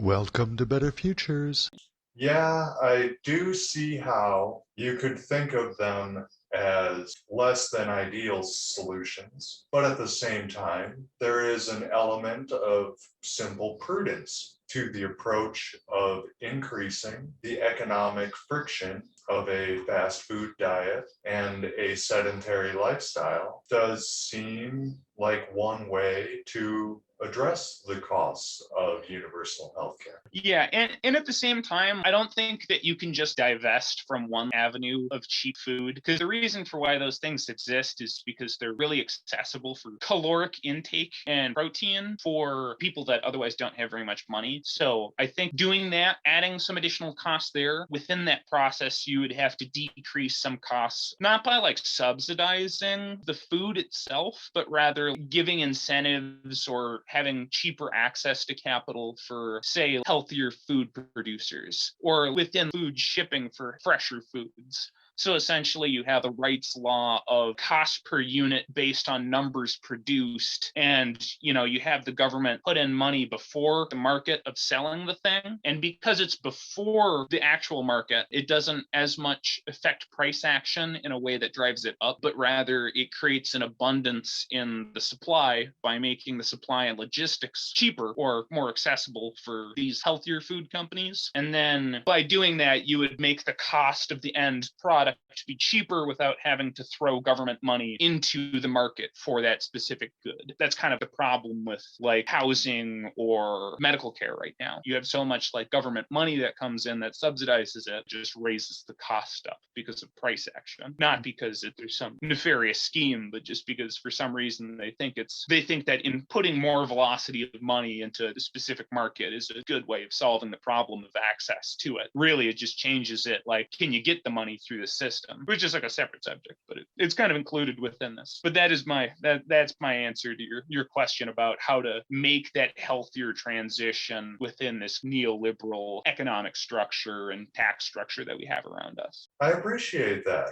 Welcome to Better Futures. Yeah, I do see how you could think of them as less than ideal solutions, but at the same time, there is an element of simple prudence to the approach of increasing the economic friction of a fast food diet and a sedentary lifestyle does seem like one way to address the costs of universal healthcare. Yeah, and at the same time, I don't think that you can just divest from one avenue of cheap food, because the reason for why those things exist is because they're really accessible for caloric intake and protein for people that otherwise don't have very much money. So I think doing that, adding some additional costs there, within that process, you would have to decrease some costs, not by like subsidizing the food itself, but rather giving incentives or having cheaper access to capital for, say, healthier food producers, or within food shipping for fresher foods. So essentially, you have the rights law of cost per unit based on numbers produced. And, you have the government put in money before the market of selling the thing. And because it's before the actual market, it doesn't as much affect price action in a way that drives it up, but rather it creates an abundance in the supply by making the supply and logistics cheaper or more accessible for these healthier food companies. And then by doing that, you would make the cost of the end product to be cheaper without having to throw government money into the market for that specific good. That's kind of the problem with like housing or medical care right now. You have so much like government money that comes in that subsidizes it, just raises the cost up because of price action. Not because there's some nefarious scheme, but just because for some reason they think that in putting more velocity of money into the specific market is a good way of solving the problem of access to it. Really, it just changes it. Like, can you get the money through the system, which is like a separate subject, but it's kind of included within this. But that's my answer to your question about how to make that healthier transition within this neoliberal economic structure and tax structure that we have around us. I appreciate that.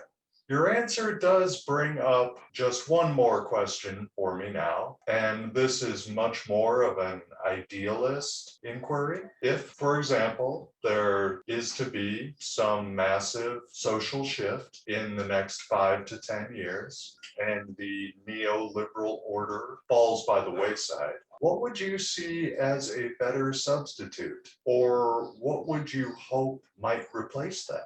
Your answer does bring up just one more question for me now, and this is much more of an idealist inquiry. If, for example, there is to be some massive social shift in the next 5 to 10 years, and the neoliberal order falls by the wayside, what would you see as a better substitute? Or what would you hope might replace that?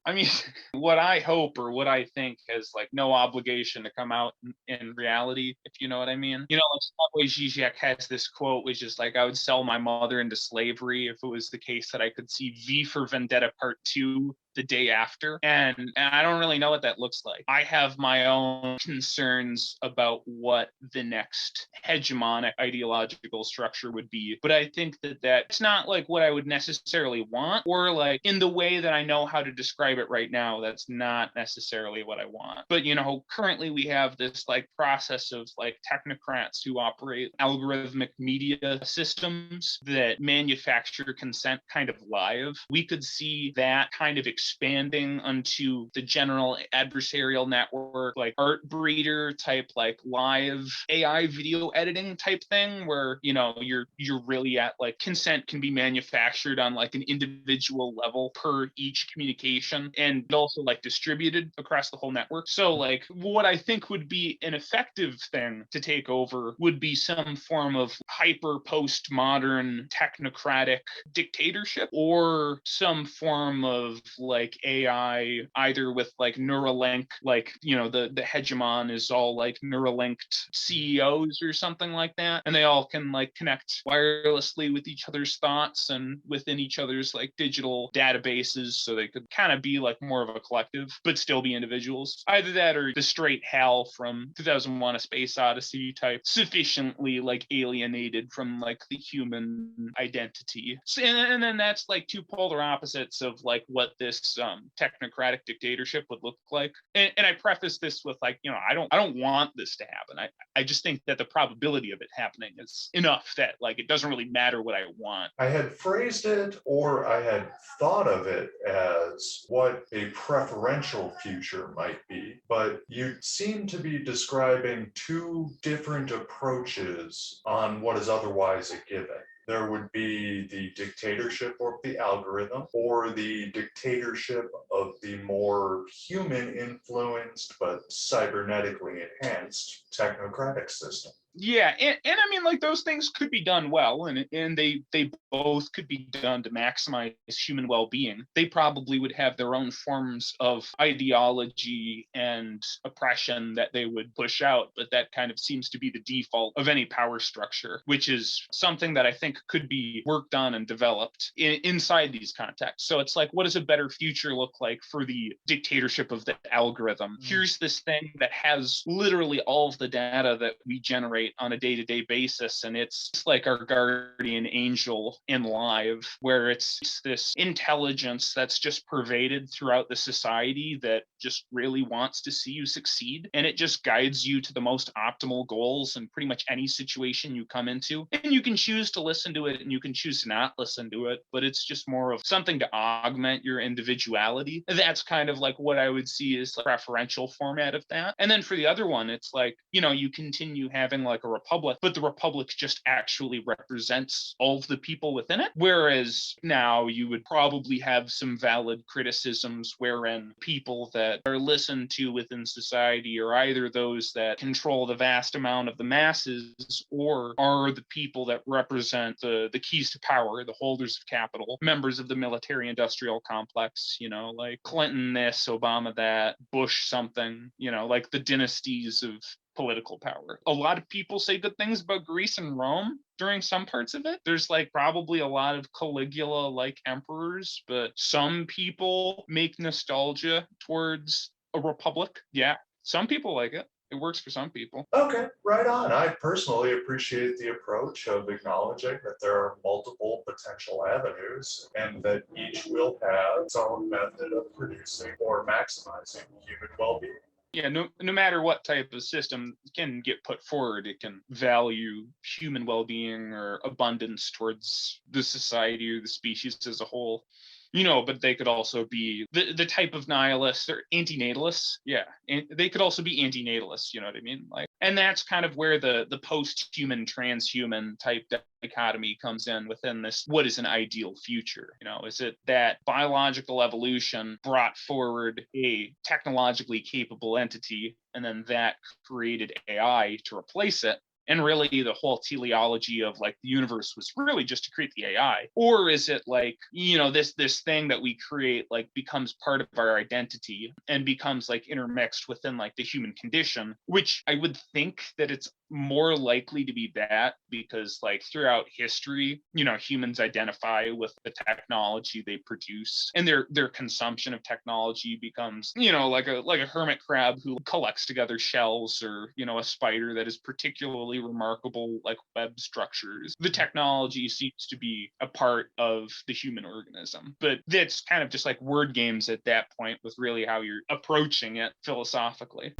I mean, what I hope or what I think has like no obligation to come out in reality, if you know what I mean. Like Slavoj Žižek has this quote, which is like, I would sell my mother into slavery if it was the case that I could see V for Vendetta Part 2 the day after. And I don't really know what that looks like. I have my own concerns about what the next hegemonic ideological structure would be. But I think that that's not like what I would necessarily want, or like in the way that I know how to describe it right now, that's not necessarily what I want. But, currently we have this like process of like technocrats who operate algorithmic media systems that manufacture consent kind of live. We could see that kind of expanding onto the general adversarial network, like art breeder type, like live AI video editing type thing, where you're really at like consent can be manufactured on like an individual level per each communication, and also like distributed across the whole network. So like what I think would be an effective thing to take over would be some form of hyper postmodern technocratic dictatorship, or some form of like AI, either with like Neuralink, like the hegemon is all like Neuralinked CEOs or something like that, and they all can like connect wirelessly with each other's thoughts and within each other's like digital databases, so they could kind of be like more of a collective but still be individuals. Either that or the straight HAL from 2001: A Space Odyssey type, sufficiently like alienated from like the human identity. And then that's like two polar opposites of like what this technocratic dictatorship would look like. And I preface this with like, I don't want this to happen. I just think that the probability of it happening is enough that like it doesn't really matter what I want. I had phrased it, or I had thought of it as what a preferential future might be, but you seem to be describing two different approaches on what is otherwise a given. There would be the dictatorship of the algorithm or the dictatorship of the more human influenced but cybernetically enhanced technocratic system. Yeah, and I mean, like, those things could be done well, and they both could be done to maximize human well-being. They probably would have their own forms of ideology and oppression that they would push out, but that kind of seems to be the default of any power structure, which is something that I think could be worked on and developed inside these contexts. So it's like, what does a better future look like for the dictatorship of the algorithm? Here's this thing that has literally all of the data that we generate on a day-to-day basis, and it's like our guardian angel in live, where it's this intelligence that's just pervaded throughout the society that just really wants to see you succeed, and it just guides you to the most optimal goals in pretty much any situation you come into. And you can choose to listen to it and you can choose to not listen to it, but it's just more of something to augment your individuality. That's kind of like what I would see as like preferential format of that. And then for the other one, it's like, you continue having like a republic, but the republic just actually represents all of the people within it. Whereas now you would probably have some valid criticisms wherein people that are listened to within society are either those that control the vast amount of the masses or are the people that represent the keys to power, the holders of capital, members of the military industrial complex, like Clinton this, Obama that, Bush something, like the dynasties of political power. A lot of people say good things about Greece and Rome during some parts of it. There's like probably a lot of Caligula like emperors, but some people make nostalgia towards a republic. Yeah, some people like it. It works for some people. Okay, right on. I personally appreciate the approach of acknowledging that there are multiple potential avenues and that each will have its own method of producing or maximizing human well-being. Yeah, no matter what type of system can get put forward, it can value human well-being or abundance towards the society or the species as a whole. But they could also be the type of nihilists or antinatalists. Yeah, and they could also be antinatalists. You know what I mean? Like, and that's kind of where the post-human, transhuman type dichotomy comes in within this. What is an ideal future? Is it that biological evolution brought forward a technologically capable entity, and then that created AI to replace it? And really the whole teleology of like the universe was really just to create the AI? Or is it like, this thing that we create like becomes part of our identity and becomes like intermixed within like the human condition, which I would think that it's more likely to be that, because like throughout history, humans identify with the technology they produce, and their consumption of technology becomes, like a hermit crab who collects together shells, or a spider that is particularly remarkable like web structures. The technology seems to be a part of the human organism, but that's kind of just like word games at that point with really how you're approaching it philosophically.